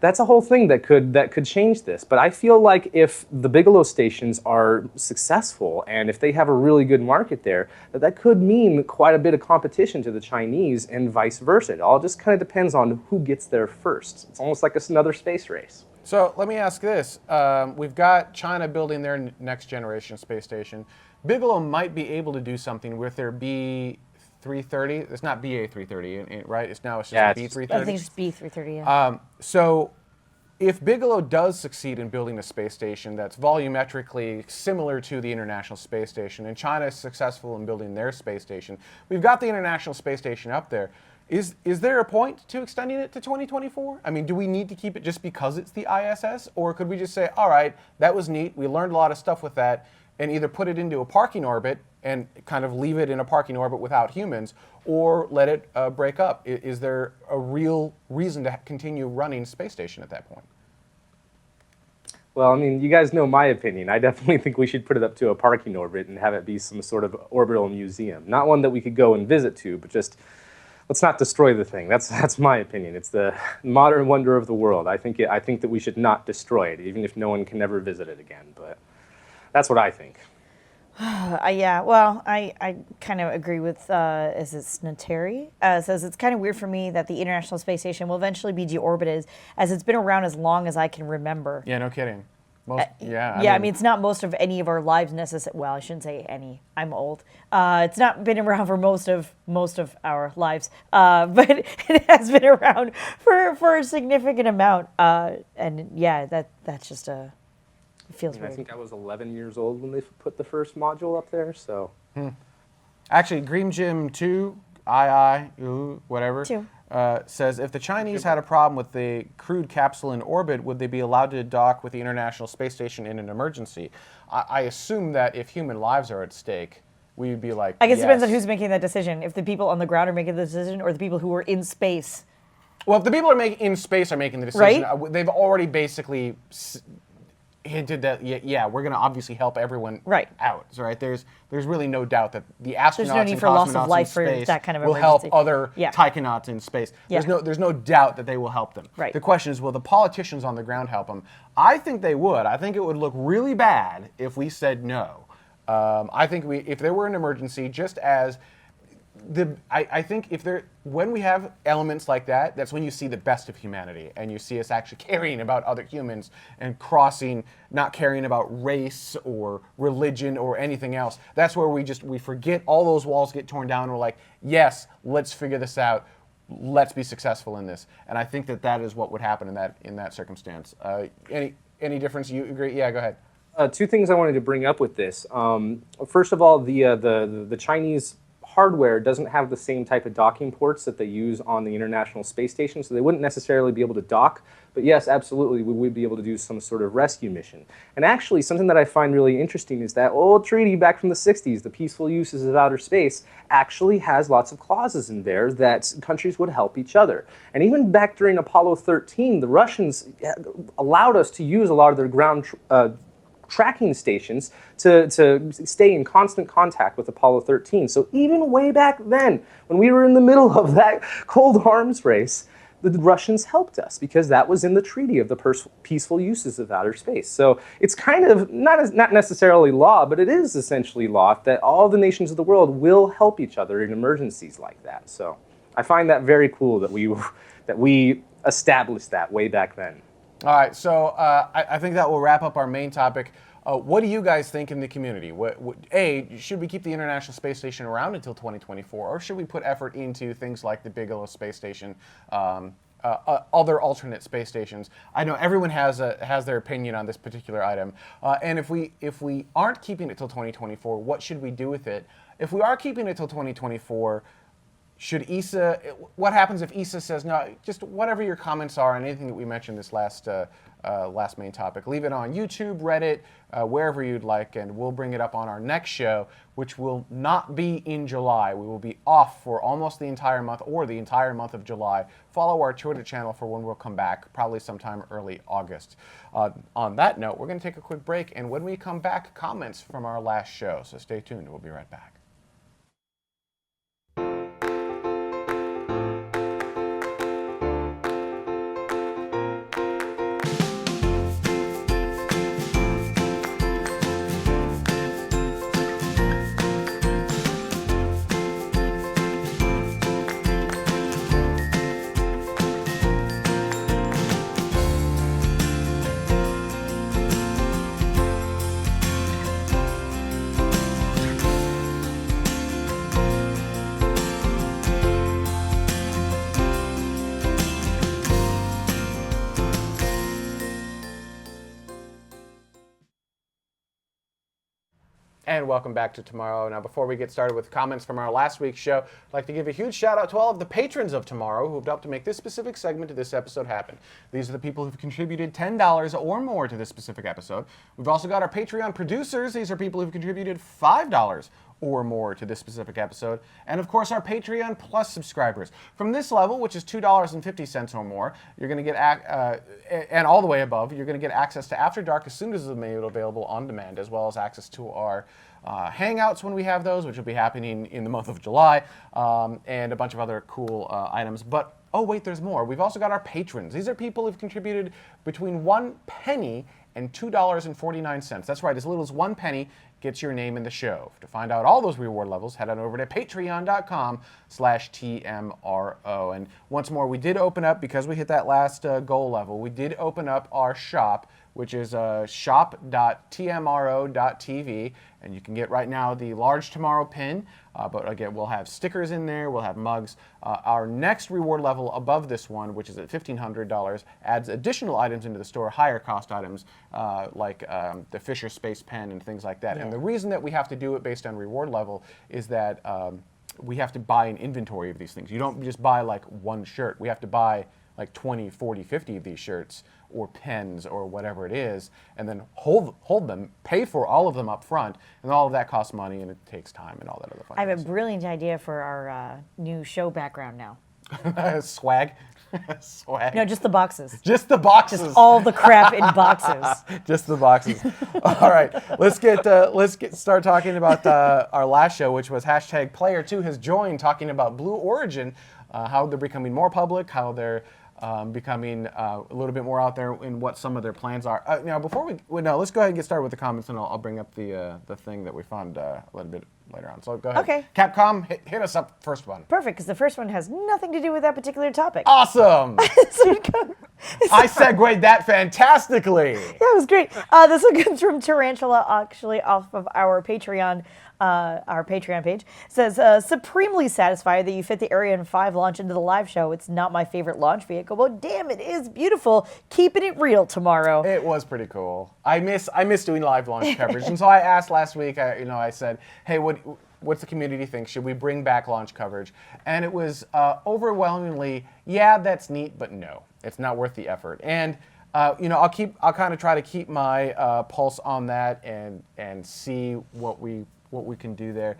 that's a whole thing that could change this. But I feel like if the Bigelow stations are successful and if they have a really good market there, that could mean quite a bit of competition to the Chinese and vice versa. It all just kind of depends on who gets there first. It's almost like it's another space race. So let me ask this. We've got China building their next generation space station. Bigelow might be able to do something with their B330. It's not BA330, right? It's just B330. I think it's B330, yeah. So if Bigelow does succeed in building a space station that's volumetrically similar to the International Space Station, and China is successful in building their space station, we've got the International Space Station up there. Is there a point to extending it to 2024? I mean, do we need to keep it just because it's the ISS? Or could we just say, all right, that was neat, we learned a lot of stuff with that, and either put it into a parking orbit and kind of leave it in a parking orbit without humans, or let it break up? Is there a real reason to continue running space station at that point? Well, I mean, you guys know my opinion. I definitely think we should put it up to a parking orbit and have it be some sort of orbital museum. Not one that we could go and visit to, but just let's not destroy the thing. That's my opinion. It's the modern wonder of the world. I think that we should not destroy it, even if no one can ever visit it again. But that's what I think. Yeah, well, I kind of agree with, is it Snateri? Says it's kind of weird for me that the International Space Station will eventually be deorbited, as it's been around as long as I can remember. Yeah, no kidding. I mean, it's not most of any of our lives necessarily. Well, I shouldn't say any. I'm old. It's not been around for most of our lives, but it has been around for a significant amount. And yeah, that's just it feels weird. I think I was 11 years old when they put the first module up there. So, Actually, Green Gym 2, whatever. 2. Says, if the Chinese had a problem with the crewed capsule in orbit, would they be allowed to dock with the International Space Station in an emergency? I assume that if human lives are at stake, we would be like, I guess yes. it depends on who's making that decision. If the people on the ground are making the decision, or the people who are in space. Well, if the people in space are making the decision, Right? they've already basically hinted that we're going to obviously help everyone out. So, right? There's really no doubt that the astronauts no need and for loss of cosmonauts life in for space that kind of will help emergency. other taikonauts in space. Yeah. There's no doubt that they will help them. Right. The question is, will the politicians on the ground help them? I think they would. I think it would look really bad if we said no. I think if there were an emergency, just as I think when we have elements like that, that's when you see the best of humanity, and you see us actually caring about other humans and not caring about race or religion or anything else. That's where we forget all those walls get torn down. And we're like, yes, let's figure this out. Let's be successful in this. And I think that is what would happen in that circumstance. Any difference? You agree? Yeah, go ahead. Two things I wanted to bring up with this. First of all, the Chinese hardware doesn't have the same type of docking ports that they use on the International Space Station, so they wouldn't necessarily be able to dock. But yes, absolutely, we would be able to do some sort of rescue mission. And actually, something that I find really interesting is that old treaty back from the 60s, the Peaceful Uses of Outer Space, actually has lots of clauses in there that countries would help each other. And even back during Apollo 13, the Russians allowed us to use a lot of their ground tracking stations to stay in constant contact with Apollo 13. So even way back then, when we were in the middle of that Cold Arms race, the Russians helped us because that was in the treaty of the peaceful uses of outer space. So it's kind of not necessarily law, but it is essentially law that all the nations of the world will help each other in emergencies like that. So I find that very cool that we established that way back then. All right, so I think that will wrap up our main topic. What do you guys think in the community? Should we keep the International Space Station around until 2024, or should we put effort into things like the Bigelow Space Station, other alternate space stations? I know everyone has their opinion on this particular item, and if we aren't keeping it till 2024, what should we do with it? If we are keeping it till 2024, should ESA? What happens if ESA says no? Just whatever your comments are on anything that we mentioned this last main topic, leave it on YouTube, Reddit, wherever you'd like, and we'll bring it up on our next show, which will not be in July. We will be off for almost the entire month, or the entire month of July. Follow our Twitter channel for when we'll come back, probably sometime early August. On that note, we're going to take a quick break, and when we come back, comments from our last show. So stay tuned. We'll be right back. And welcome back to Tomorrow. Now, before we get started with comments from our last week's show, I'd like to give a huge shout out to all of the patrons of Tomorrow who have helped to make this specific segment of this episode happen. These are the people who've contributed $10 or more to this specific episode. We've also got our Patreon producers. These are people who've contributed $5 or more to this specific episode. And of course, our Patreon Plus subscribers. From this level, which is $2.50 or more, you're going to get, and all the way above, you're going to get access to After Dark as soon as it's made available on demand, as well as access to our Hangouts when we have those, which will be happening in the month of July, and a bunch of other cool items. But, oh wait, there's more. We've also got our patrons. These are people who've contributed between 1 penny and $2.49. That's right, as little as 1 penny gets your name in the show. To find out all those reward levels, head on over to patreon.com/TMRO. And once more, we did open up, because we hit that last goal level, we did open up our shop, which is shop.tmro.tv. And you can get right now the large Tomorrow pin, but again, we'll have stickers in there, we'll have mugs. Our next reward level above this one, which is at $1,500, adds additional items into the store, higher cost items, like the Fisher Space Pen and things like that. Yeah. And the reason that we have to do it based on reward level is that we have to buy an inventory of these things. You don't just buy like one shirt. We have to buy like 20, 40, 50 of these shirts or pens or whatever it is, and then hold them, pay for all of them up front, and all of that costs money and it takes time and all that other fun. I have a brilliant idea for our new show background now. Swag. Swag. No, just the boxes. Just the boxes. Just all the crap in boxes. Just the boxes. All right, let's start talking about our last show, which was hashtag Player 2 has joined, talking about Blue Origin, how they're becoming more public, how they're becoming a little bit more out there in what some of their plans are. Now, before let's go ahead and get started with the comments, and I'll bring up the thing that we found a little bit later on. So go ahead. Okay. Capcom, hit us up first one. Perfect, because the first one has nothing to do with that particular topic. Awesome. I segued that fantastically. Yeah, it was great. This one comes from Tarantula, actually off of our Patreon page. It says, supremely satisfied that you fit the Ariane 5 launch into the live show. It's not my favorite launch vehicle, but damn, it is beautiful. Keeping it real tomorrow. It was pretty cool. I miss doing live launch coverage. And so I asked last week, I said, hey, what's the community think? Should we bring back launch coverage? And it was overwhelmingly, yeah, that's neat, but no, it's not worth the effort. And I'll kind of try to keep my pulse on that and see what we can do there.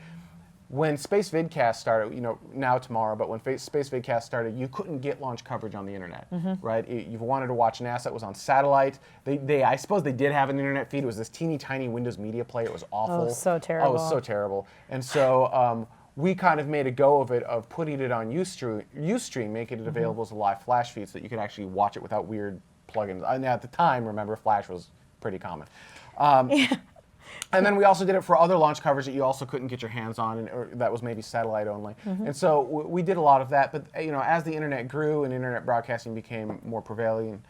When Space Vidcast started, now tomorrow, but when Space Vidcast started, you couldn't get launch coverage on the internet, right? You wanted to watch NASA, it was on satellite. I suppose they did have an internet feed. It was this teeny tiny Windows Media Player. It was awful. Oh, so terrible. Oh, it was so terrible. And so we kind of made a go of it, of putting it on Ustream, making it available as a live Flash feed so that you could actually watch it without weird plugins. And at the time, remember, Flash was pretty common. Yeah. And then we also did it for other launch coverage that you also couldn't get your hands on, or that was maybe satellite only. And so we did a lot of that. But as the internet grew and internet broadcasting became more prevailing,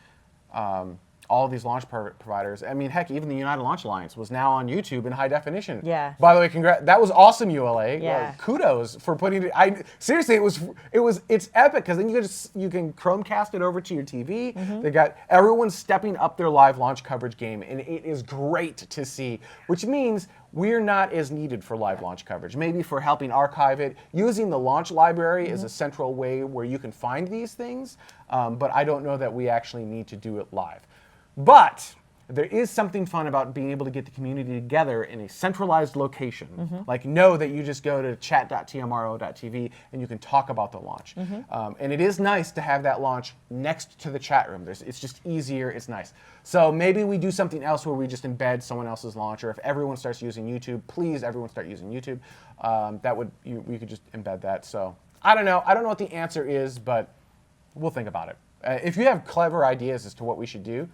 all of these launch providers, I mean, heck, even the United Launch Alliance was now on YouTube in high definition. Yeah. By the way, congrats! That was awesome, ULA. Yeah. Kudos for putting it. Seriously, it's epic, because then you can Chromecast it over to your TV. They got everyone stepping up their live launch coverage game, and it is great to see. Which means we're not as needed for live launch coverage. Maybe for helping archive it, using the launch library is a central way where you can find these things. But I don't know that we actually need to do it live. But there is something fun about being able to get the community together in a centralized location. Like, know that you just go to chat.tmro.tv and you can talk about the launch. And it is nice to have that launch next to the chat room. It's just easier, it's nice. So maybe we do something else where we just embed someone else's launch, or if everyone starts using YouTube, please everyone start using YouTube. We could just embed that. So I don't know what the answer is, but we'll think about it. If you have clever ideas as to what we should do,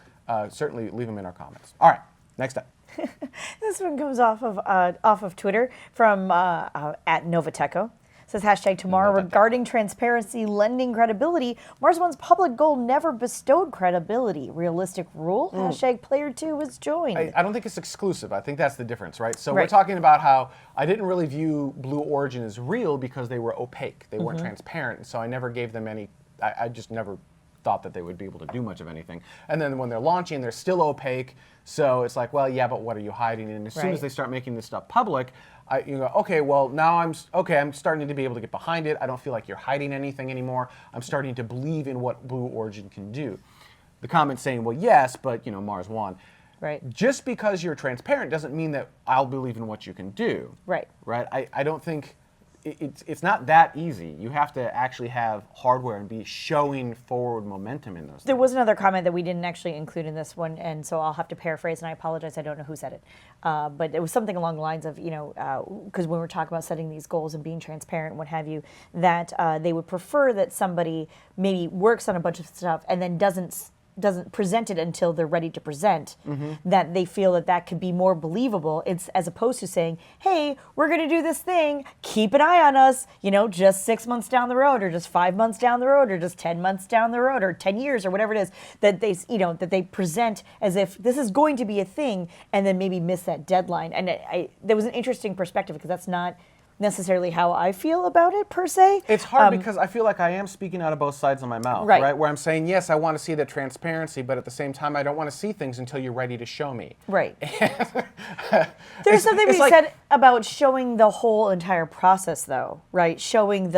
certainly leave them in our comments. All right, next up. This one comes off of Twitter from at Novateco. It says hashtag tomorrow regarding transparency lending credibility. Mars One's public goal never bestowed credibility. Realistic rule. Hashtag Player 2 was joined. I don't think it's exclusive. I think that's the difference, right? So we're talking about how I didn't really view Blue Origin as real because they were opaque. They weren't transparent. So I never gave them any. I just never thought that they would be able to do much of anything. And then when they're launching, they're still opaque. So it's like, well, yeah, but what are you hiding? And as soon as they start making this stuff public, you go, okay, well, now I'm starting to be able to get behind it. I don't feel like you're hiding anything anymore. I'm starting to believe in what Blue Origin can do. The comment saying, well, yes, but Mars One. Right. Just because you're transparent doesn't mean that I'll believe in what you can do. Right. Right. I don't think it's not that easy. You have to actually have hardware and be showing forward momentum in those things. There was another comment that we didn't actually include in this one, and so I'll have to paraphrase, and I apologize, I don't know who said it. But it was something along the lines of, because when we're talking about setting these goals and being transparent and what have you, that they would prefer that somebody maybe works on a bunch of stuff and then doesn't present it until they're ready to present, that they feel that could be more believable. It's as opposed to saying, hey, we're going to do this thing, keep an eye on us, just 6 months down the road, or just 5 months down the road, or just 10 months down the road, or 10 years, or whatever it is, that they present as if this is going to be a thing, and then maybe miss that deadline. And there was an interesting perspective, because that's not necessarily how I feel about it per se. It's hard because I feel like I am speaking out of both sides of my mouth, right? Where I'm saying, yes, I want to see the transparency, but at the same time, I don't want to see things until you're ready to show me. Right. There's something we said about showing the whole entire process, though, right? Showing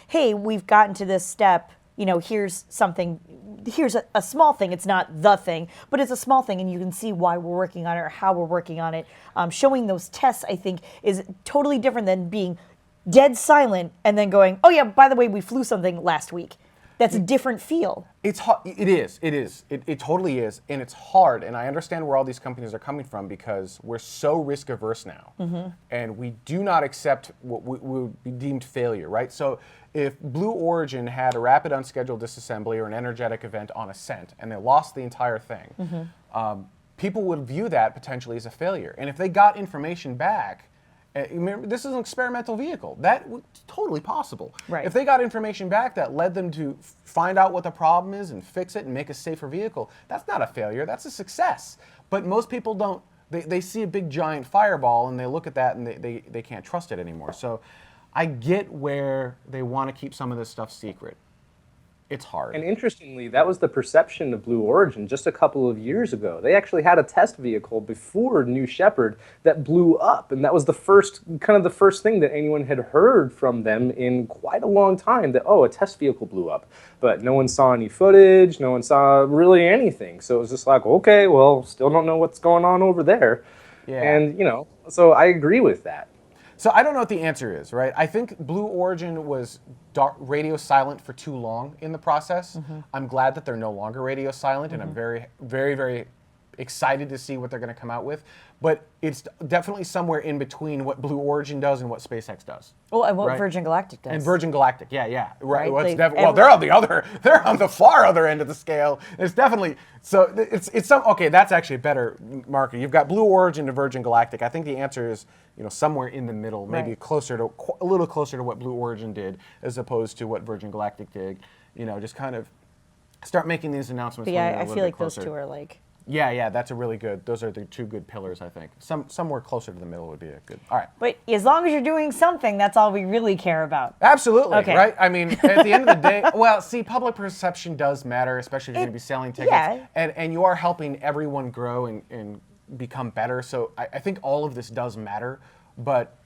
hey, we've gotten to this step, here's something, here's a small thing. It's not the thing, but it's a small thing, and you can see why we're working on it or how we're working on it. Showing those tests, I think, is totally different than being dead silent, and then going, oh yeah, by the way, we flew something last week. That's a different feel. It is. It totally is. And it's hard. And I understand where all these companies are coming from because we're so risk averse now. And we do not accept what would be deemed failure, right? So if Blue Origin had a rapid unscheduled disassembly or an energetic event on ascent and they lost the entire thing, people would view that potentially as a failure. And if they got information back, remember, this is an experimental vehicle. That was totally possible. Right. If they got information back that led them to find out what the problem is and fix it and make a safer vehicle, that's not a failure, that's a success. But most people don't, they see a big giant fireball and they look at that and they can't trust it anymore. So I get where they want to keep some of this stuff secret. It's hard. And interestingly, that was the perception of Blue Origin just a couple of years ago. They actually had a test vehicle before New Shepard that blew up, and that was the first thing that anyone had heard from them in quite a long time, that, oh, a test vehicle blew up. But no one saw any footage, no one saw really anything. So it was just like, okay, well, still don't know what's going on over there. Yeah. And, so I agree with that. So I don't know what the answer is, right? I think Blue Origin was radio silent for too long in the process. I'm glad that they're no longer radio silent, and I'm very, very, very excited to see what they're going to come out with. But it's definitely somewhere in between what Blue Origin does and what SpaceX does. Well, and what right? Virgin Galactic does. And Virgin Galactic, yeah. Right. Well, Like, they're on the far other end of the scale. It's definitely, so it's some, okay, that's actually a better marker. You've got Blue Origin to Virgin Galactic. I think the answer is, somewhere in the middle, maybe a little closer to what Blue Origin did as opposed to what Virgin Galactic did. Just kind of start making these announcements. But when yeah, they're a I little feel bit like closer. those two are like... Yeah, that's a really good, those are the two good pillars, I think. Somewhere closer to the middle would be a good, all right. But as long as you're doing something, that's all we really care about. Absolutely, Okay. right? I mean, at the end of the day, well, see, public perception does matter, especially if you're going to be selling tickets. Yeah. And you are helping everyone grow and become better. So I think all of this does matter, but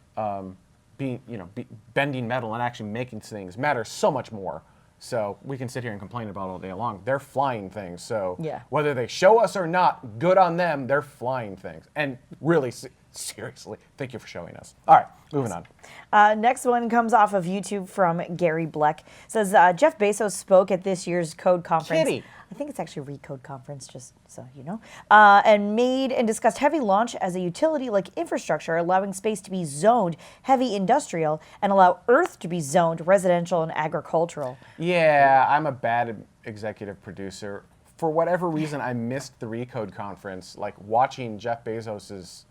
bending metal and actually making things matters so much more. So we can sit here and complain about it all day long. They're flying things, so Yeah. whether they show us or not, good on them, they're flying things. And really, seriously, thank you for showing us. All right, moving on. Next one comes off of YouTube from Gary Bleck. It says, Jeff Bezos spoke at this year's Code Conference. Kitty. I think it's actually Recode Conference, just so you know. And made and discussed heavy launch as a utility-like infrastructure, allowing space to be zoned heavy industrial and allow Earth to be zoned residential and agricultural. Yeah, I'm a bad executive producer. For whatever reason, I missed the Recode conference, like watching Jeff Bezos's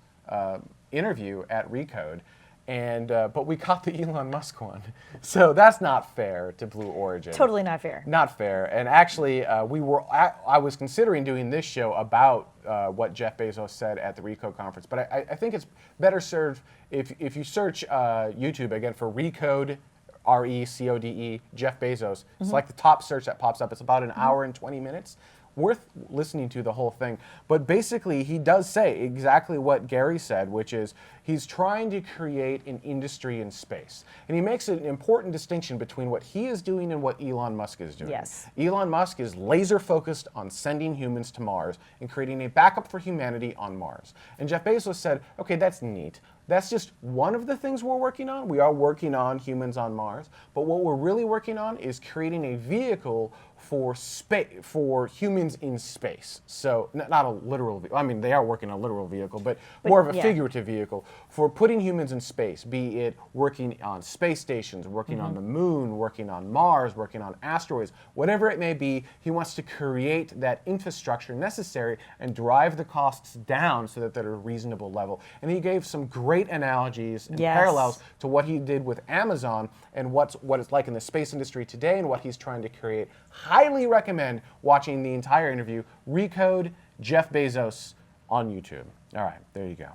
interview at Recode, and but we caught the Elon Musk one, so that's not fair to Blue Origin. Totally not fair. Not fair. And actually, I was considering doing this show about what Jeff Bezos said at the Recode conference, but I think it's better served if you search YouTube again for Recode. RECODE, Jeff Bezos. It's like the top search that pops up. It's about an hour and 20 minutes. Worth listening to the whole thing. But basically, he does say exactly what Gary said, which is he's trying to create an industry in space. And he makes an important distinction between what he is doing and what Elon Musk is doing. Yes. Elon Musk is laser focused on sending humans to Mars and creating a backup for humanity on Mars. And Jeff Bezos said, okay, that's neat. That's just one of the things we're working on. We are working on humans on Mars, but what we're really working on is creating a vehicle for humans in space. So not a literal, I mean, they are working on a literal vehicle, but more of a figurative vehicle for putting humans in space, be it working on space stations, working on the moon, working on Mars, working on asteroids, whatever it may be. He wants to create that infrastructure necessary and drive the costs down so that they're at a reasonable level. And he gave some great analogies and parallels to what he did with Amazon and what it's like in the space industry today and what he's trying to create. Highly recommend watching the entire interview. Recode Jeff Bezos on YouTube. All right, there you go.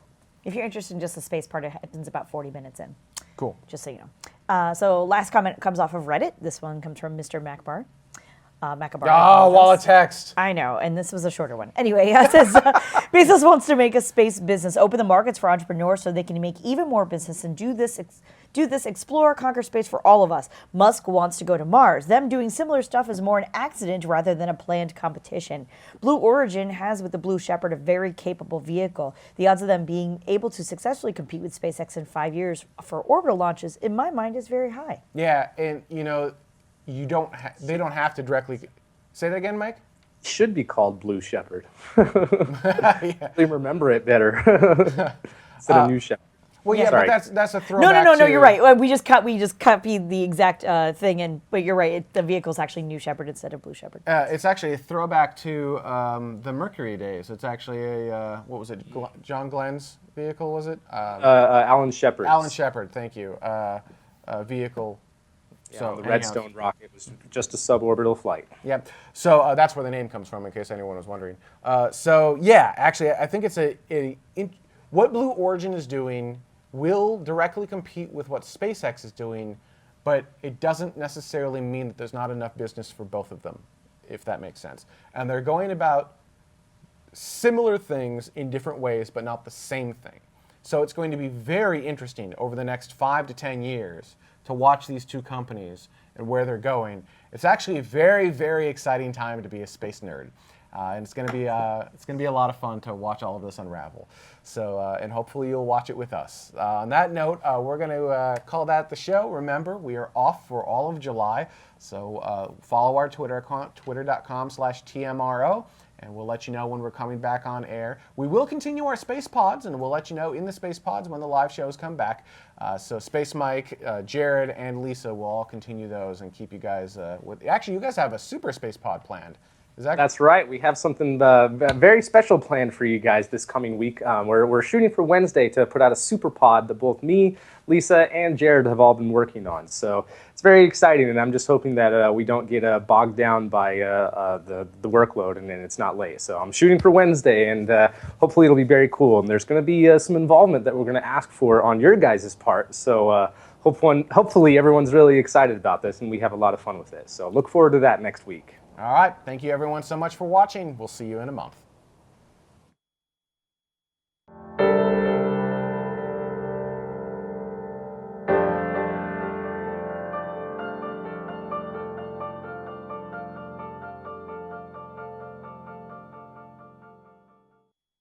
If you're interested in just the space part, it happens about 40 minutes in. Cool. Just so you know. So last comment comes off of Reddit. This one comes from Mr. Macbar. Macabar. Oh, wall of text. I know, and this was a shorter one. Anyway, it says, Bezos wants to make a space business, open the markets for entrepreneurs so they can make even more business and do Do this, explore, conquer space for all of us. Musk wants to go to Mars. Them doing similar stuff is more an accident rather than a planned competition. Blue Origin has with the Blue Shepard a very capable vehicle. The odds of them being able to successfully compete with SpaceX in 5 years for orbital launches, in my mind, is very high. Yeah, and they don't have to directly say that again, Mike. Should be called Blue Shepard. They remember it better instead of New Shepard. Well, yeah, Sorry. but that's a throwback. No, to, you're right. We just copied the exact thing, but you're right. The vehicle's actually New Shepard instead of Blue Shepard. It's actually a throwback to the Mercury days. It's actually a what was it? John Glenn's vehicle, was it? Alan Shepard. Alan Shepard, thank you. Vehicle. Yeah, So the anyhow. Redstone rocket was just a suborbital flight. Yep. So that's where the name comes from, in case anyone was wondering. So yeah, actually, I think it's what Blue Origin is doing will directly compete with what SpaceX is doing, but it doesn't necessarily mean that there's not enough business for both of them, if that makes sense. And they're going about similar things in different ways, but not the same thing. So it's going to be very interesting over the next 5 to 10 years to watch these two companies and where they're going. It's actually a very, very exciting time to be a space nerd. And it's going to be a lot of fun to watch all of this unravel. So, and hopefully you'll watch it with us. On that note, we're going to call that the show. Remember, we are off for all of July. So follow our Twitter account, twitter.com/TMRO, and we'll let you know when we're coming back on air. We will continue our space pods, and we'll let you know in the space pods when the live shows come back. So Space Mike, Jared, and Lisa will all continue those and keep you guys with. Actually, you guys have a super space pod planned. That's right. We have something very special planned for you guys this coming week. We're shooting for Wednesday to put out a super pod that both me, Lisa, and Jared have all been working on. So it's very exciting, and I'm just hoping that we don't get bogged down by the workload and then it's not late. So I'm shooting for Wednesday, and hopefully it'll be very cool. And there's going to be some involvement that we're going to ask for on your guys' part. So hopefully everyone's really excited about this, and we have a lot of fun with it. So look forward to that next week. All right. Thank you, everyone, so much for watching. We'll see you in a month.